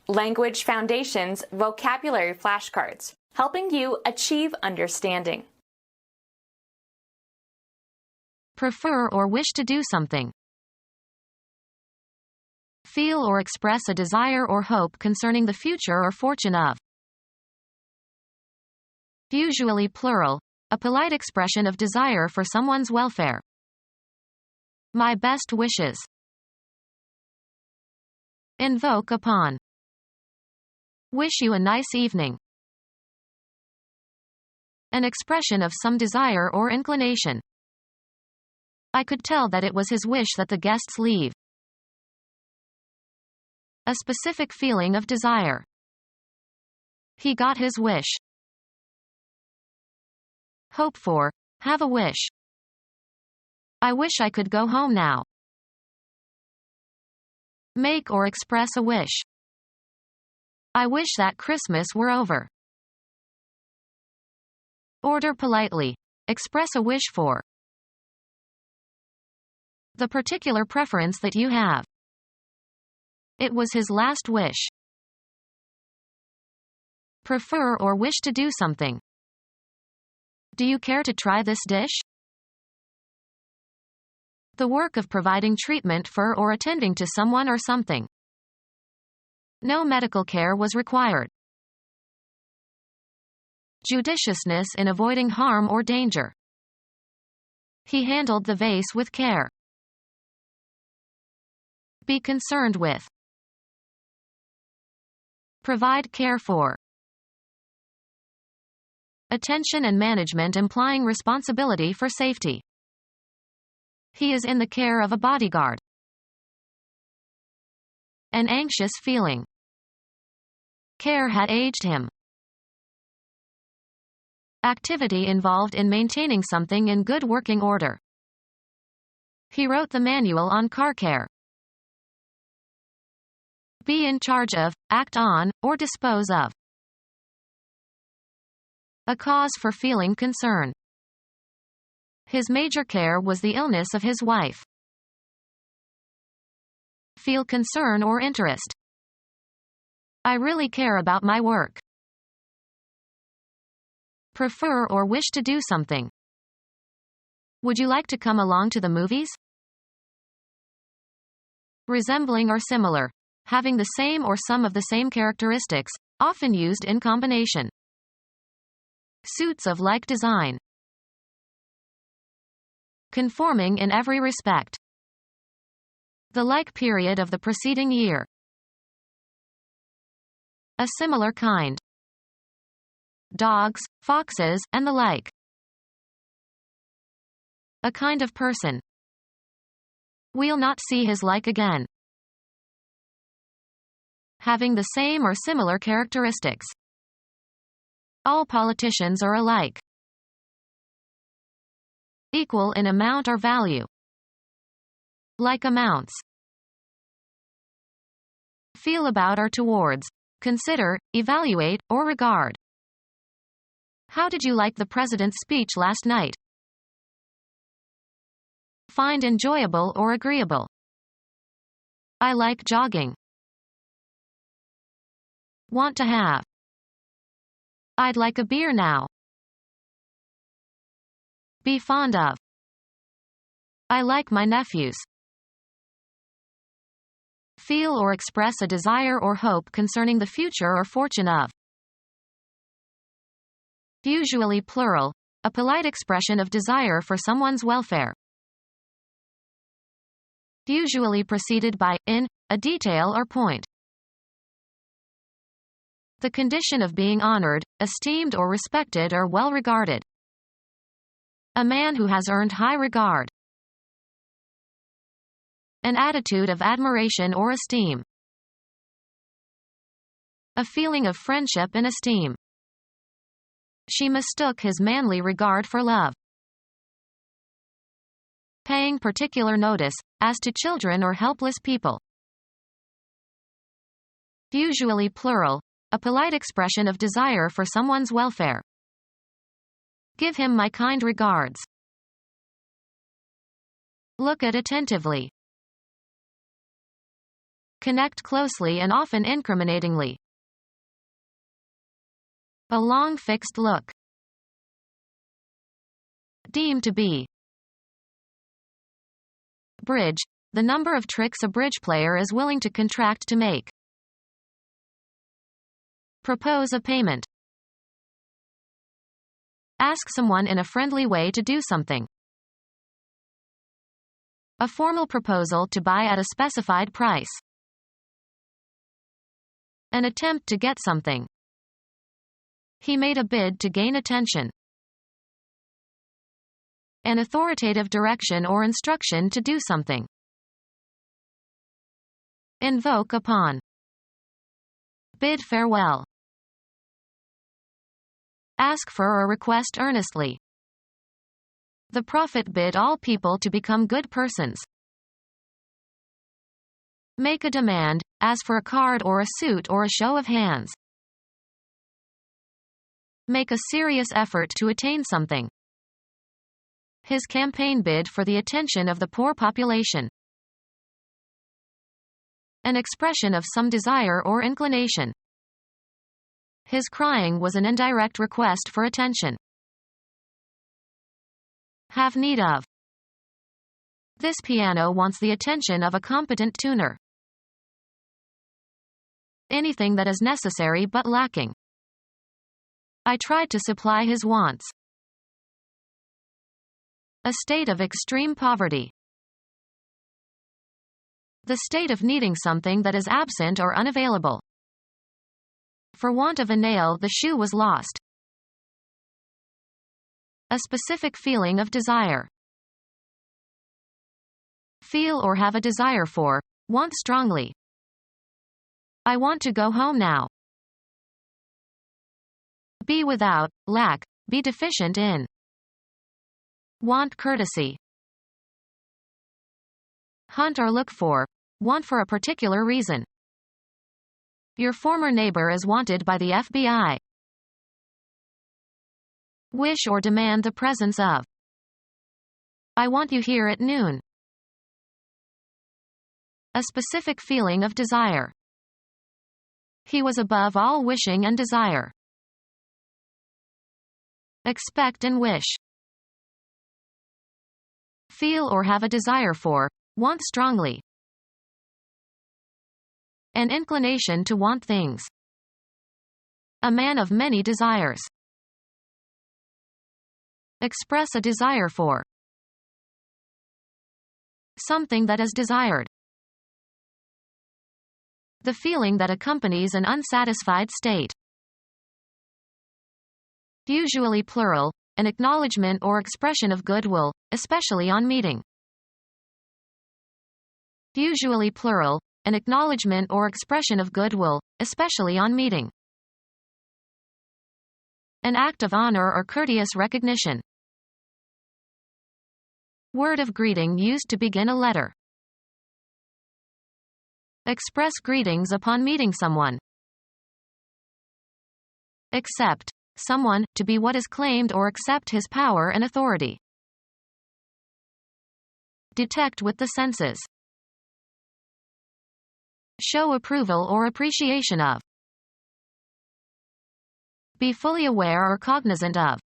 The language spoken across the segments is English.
Language Foundations Vocabulary Flashcards, helping you achieve understanding. Prefer or wish to do something. Feel or express a desire or hope concerning the future or fortune of. Usually plural, a polite expression of desire for someone's welfare. My best wishes. Invoke upon. Wish you a nice evening. An expression of some desire or inclination. I could tell that it was his wish that the guests leave. A specific feeling of desire. He got his wish. Hope for, have a wish. I wish I could go home now. Make or express a wish. I wish that Christmas were over. Order politely. Express a wish for. The particular preference that you have. It was his last wish. Prefer or wish to do something. Do you care to try this dish? The work of providing treatment for or attending to someone or something. No medical care was required. Judiciousness in avoiding harm or danger. He handled the vase with care. Be concerned with. Provide care for. Attention and management implying responsibility for safety. He is in the care of a bodyguard. An anxious feeling. Care had aged him. Activity involved in maintaining something in good working order. He wrote the manual on car care. Be in charge of, act on, or dispose of. A cause for feeling concern. His major care was the illness of his wife. Feel concern or interest. I really care about my work. Prefer or wish to do something. Would you like to come along to the movies? Resembling or similar. Having the same or some of the same characteristics, often used in combination. Suits of like design. Conforming in every respect. The like period of the preceding year. A similar kind. Dogs, foxes, and the like. A kind of person. We'll not see his like again. Having the same or similar characteristics. All politicians are alike. Equal in amount or value. Like amounts. Feel about or towards. Consider, evaluate, or regard. How did you like the president's speech last night? Find enjoyable or agreeable. I like jogging. Want to have. I'd like a beer now. Be fond of. I like my nephews. Feel or express a desire or hope concerning the future or fortune of. Usually plural, a polite expression of desire for someone's welfare. Usually preceded by, in, a detail or point. The condition of being honored, esteemed or respected or well regarded. A man who has earned high regard. An attitude of admiration or esteem. A feeling of friendship and esteem. She mistook his manly regard for love. Paying particular notice, as to children or helpless people. Usually plural, a polite expression of desire for someone's welfare. Give him my kind regards. Look at attentively. Connect closely and often incriminatingly. A long fixed look. Deem to be. Bridge. The number of tricks a bridge player is willing to contract to make. Propose a payment. Ask someone in a friendly way to do something. A formal proposal to buy at a specified price. An attempt to get something. He made a bid to gain attention. An authoritative direction or instruction to do something. Invoke upon. Bid farewell. Ask for or request earnestly. The prophet bid all people to become good persons. Make a demand, as for a card or a suit or a show of hands. Make a serious effort to attain something. His campaign bid for the attention of the poor population. An expression of some desire or inclination. His crying was an indirect request for attention. Have need of. This piano wants the attention of a competent tuner. Anything that is necessary but lacking. I tried to supply his wants. A state of extreme poverty. The state of needing something that is absent or unavailable. For want of a nail, the shoe was lost. A specific feeling of desire. Feel or have a desire for, want strongly. I want to go home now. Be without, lack, be deficient in. Want courtesy. Hunt or look for, want for a particular reason. Your former neighbor is wanted by the FBI. Wish or demand the presence of. I want you here at noon. A specific feeling of desire. He was above all wishing and desire. Expect and wish. Feel or have a desire for, want strongly. An inclination to want things. A man of many desires. Express a desire for. Something that is desired. The feeling that accompanies an unsatisfied state. Usually plural, an acknowledgement or expression of goodwill, especially on meeting. Usually plural, an acknowledgement or expression of goodwill, especially on meeting. An act of honor or courteous recognition. Word of greeting used to begin a letter. Express greetings upon meeting someone. Accept someone to be what is claimed or accept his power and authority. Detect with the senses. Show approval or appreciation of. Be fully aware or cognizant of.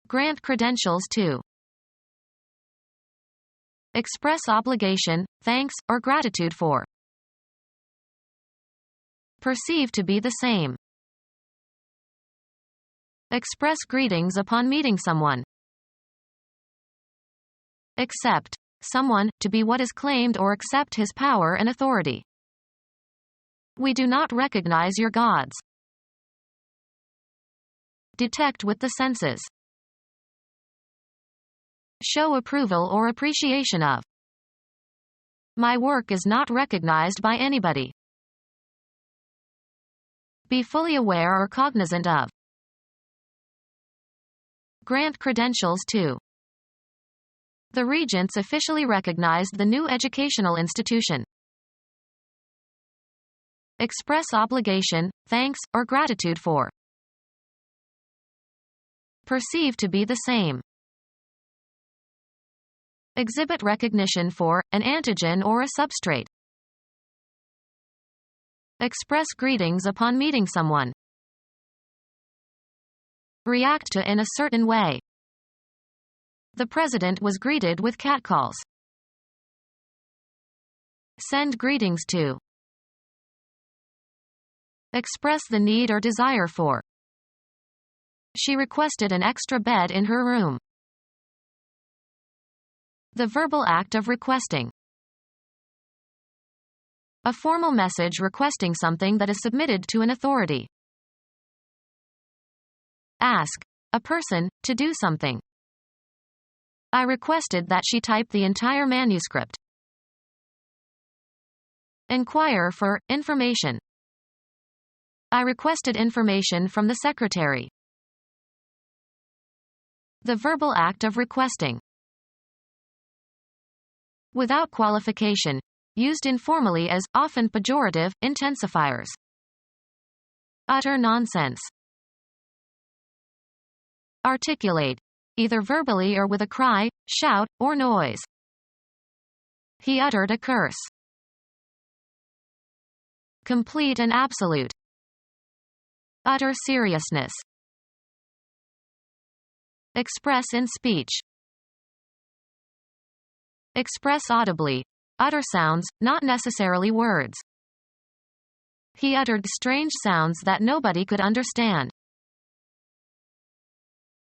Grant credentials to. Express obligation, thanks, or gratitude for. Perceive to be the same. Express greetings upon meeting someone. Accept someone to be what is claimed or accept his power and authority. We do not recognize your gods. Detect with the senses. Show approval or appreciation of. My work is not recognized by anybody. Be fully aware or cognizant of. Grant credentials to. The regents officially recognized the new educational institution. Express obligation, thanks, or gratitude for. Perceive to be the same. Exhibit recognition for an antigen or a substrate. Express greetings upon meeting someone. React to in a certain way. The president was greeted with catcalls. Send greetings to. Express the need or desire for. She requested an extra bed in her room. The verbal act of requesting. A formal message requesting something that is submitted to an authority. Ask a person to do something. I requested that she type the entire manuscript. Inquire for information. I requested information from the secretary. The verbal act of requesting. Without qualification. Used informally as, often pejorative, intensifiers. Utter nonsense. Articulate. Either verbally or with a cry, shout, or noise. He uttered a curse. Complete and absolute. Utter seriousness. Express in speech. Express audibly. Utter sounds, not necessarily words. He uttered strange sounds that nobody could understand.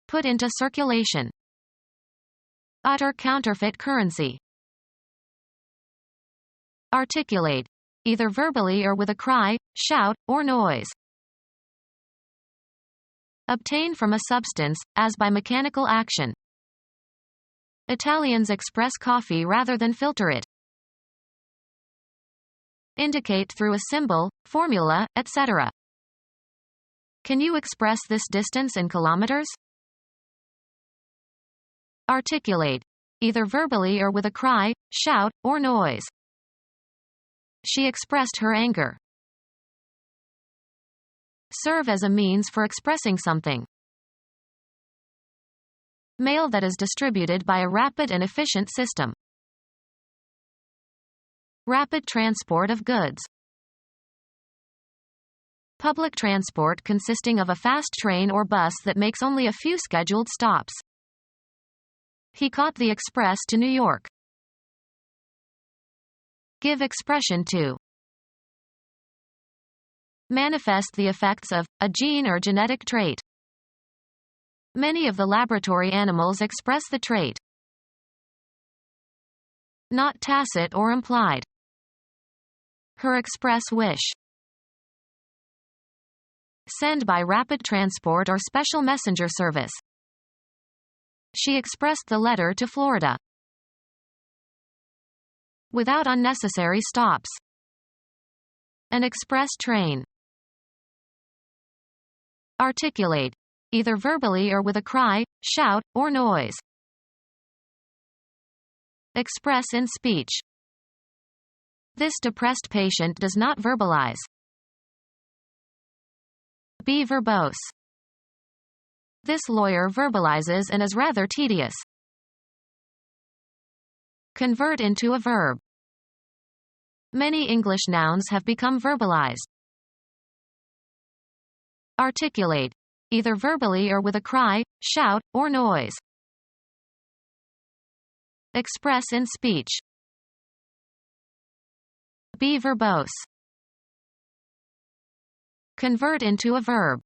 Put into circulation. Utter counterfeit currency. Articulate. Either verbally or with a cry, shout, or noise. Obtain from a substance, as by mechanical action. Italians express coffee rather than filter it. Indicate through a symbol, formula, etc. Can you express this distance in kilometers? Articulate. Either verbally or with a cry, shout, or noise. She expressed her anger. Serve as a means for expressing something. Mail that is distributed by a rapid and efficient system. Rapid transport of goods. Public transport consisting of a fast train or bus that makes only a few scheduled stops. He caught the express to New York. Give expression to. Manifest the effects of a gene or genetic trait. Many of the laboratory animals express the trait. Not tacit or implied. Her express wish. Send by rapid transport or special messenger service. She expressed the letter to Florida. Without unnecessary stops. An express train. Articulate. Either verbally or with a cry, shout, or noise. Express in speech. This depressed patient does not verbalize. Be verbose. This lawyer verbalizes and is rather tedious. Convert into a verb. Many English nouns have become verbalized. Articulate. Either verbally or with a cry, shout, or noise. Express in speech. Be verbose. Convert into a verb.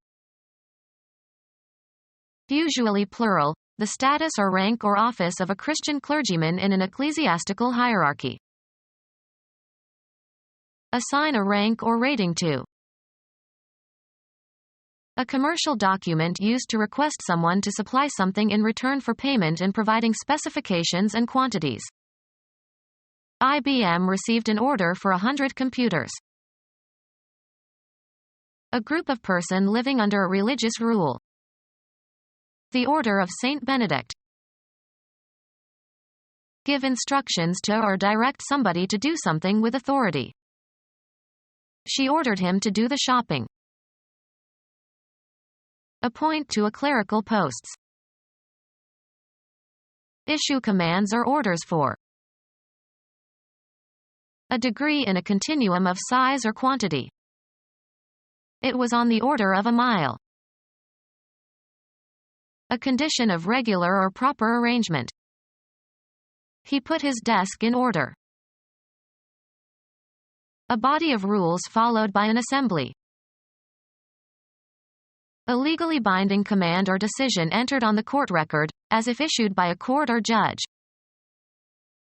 Usually plural, the status or rank or office of a Christian clergyman in an ecclesiastical hierarchy. Assign a rank or rating to. A commercial document used to request someone to supply something in return for payment and providing specifications and quantities. IBM received an order for 100 computers. A group of person living under a religious rule. The Order of Saint Benedict. Give instructions to or direct somebody to do something with authority. She ordered him to do the shopping. Appoint to a clerical posts. Issue commands or orders for. A degree in a continuum of size or quantity. It was on the order of a mile. A condition of regular or proper arrangement. He put his desk in order. A body of rules followed by an assembly. A legally binding command or decision entered on the court record, as if issued by a court or judge.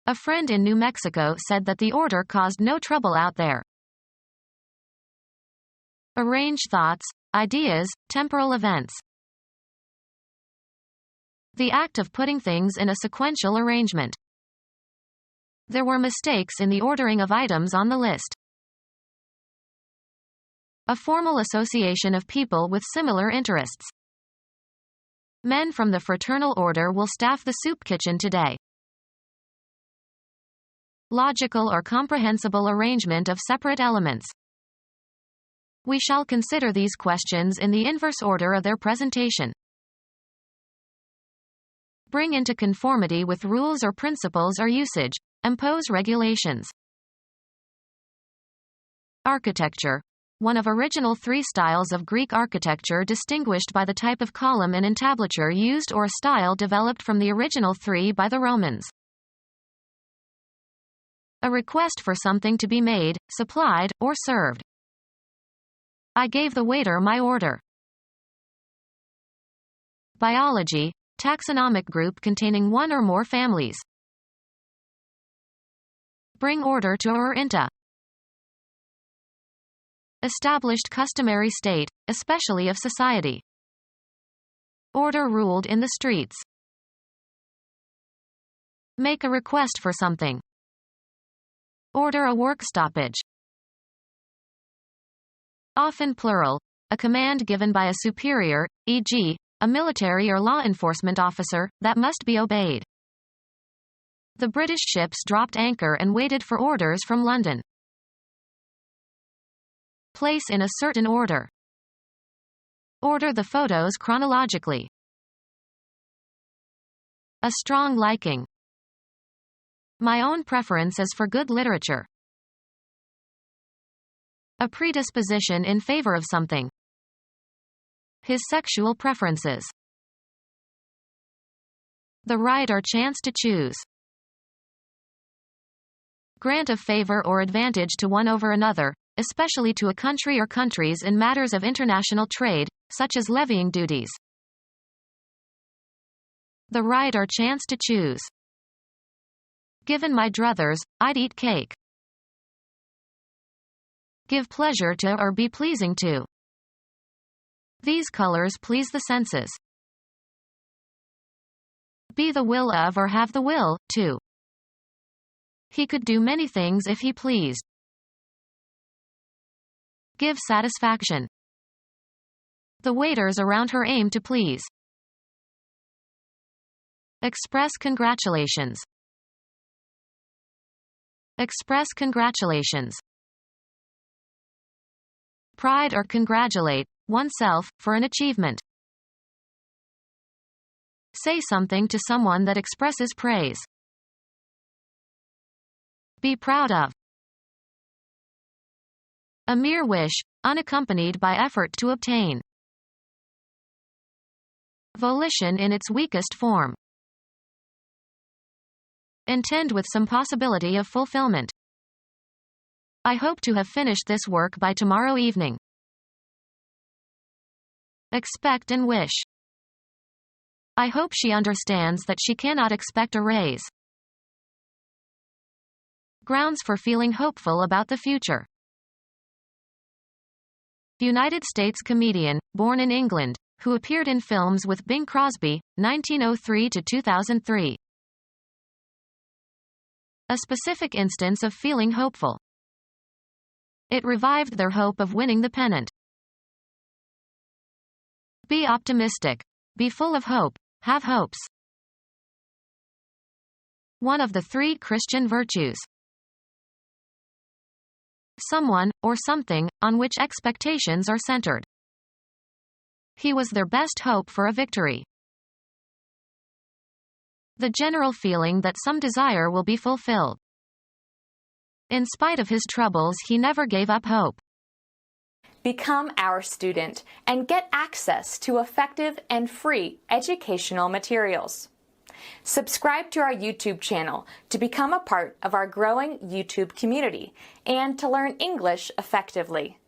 A friend in New Mexico said that the order caused no trouble out there. Arrange thoughts, ideas, temporal events. The act of putting things in a sequential arrangement. There were mistakes in the ordering of items on the list. A formal association of people with similar interests. Men from the fraternal order will staff the soup kitchen today. Logical or comprehensible arrangement of separate elements. We shall consider these questions in the inverse order of their presentation. Bring into conformity with rules or principles or usage. Impose regulations. Architecture. One of original three styles of Greek architecture, distinguished by the type of column and entablature used, or a style developed from the original three by the Romans. A request for something to be made, supplied, or served. I gave the waiter my order. Biology. Taxonomic group containing one or more families. Bring order to or into. Established customary state, especially of society. Order ruled in the streets. Make a request for something. Order a work stoppage. Often plural. A command given by a superior, e.g., a military or law enforcement officer, that must be obeyed. The British ships dropped anchor and waited for orders from London. Place in a certain order. Order the photos chronologically. A strong liking. My own preference is for good literature. A predisposition in favor of something. His sexual preferences. The right or chance to choose. Grant of favor or advantage to one over another, especially to a country or countries in matters of international trade, such as levying duties. The right or chance to choose. Given my druthers, I'd eat cake. Give pleasure to or be pleasing to. These colors please the senses. Be the will of or have the will, to. He could do many things if he pleased. Give satisfaction. The waiters around her aim to please. Express congratulations. Express congratulations. Pride or congratulate oneself for an achievement. Say something to someone that expresses praise. Be proud of. A mere wish, unaccompanied by effort to obtain. Volition in its weakest form. Intend with some possibility of fulfillment. I hope to have finished this work by tomorrow evening. Expect and wish. I hope she understands that she cannot expect a raise. Grounds for feeling hopeful about the future. United States comedian, born in England, who appeared in films with Bing Crosby, 1903 to 2003. A specific instance of feeling hopeful. It revived their hope of winning the pennant. Be optimistic. Be full of hope. Have hopes. One of the three Christian virtues. Someone, or something, on which expectations are centered. He was their best hope for a victory. The general feeling that some desire will be fulfilled. In spite of his troubles, he never gave up hope. Become our student and get access to effective and free educational materials. Subscribe to our YouTube channel to become a part of our growing YouTube community and to learn English effectively.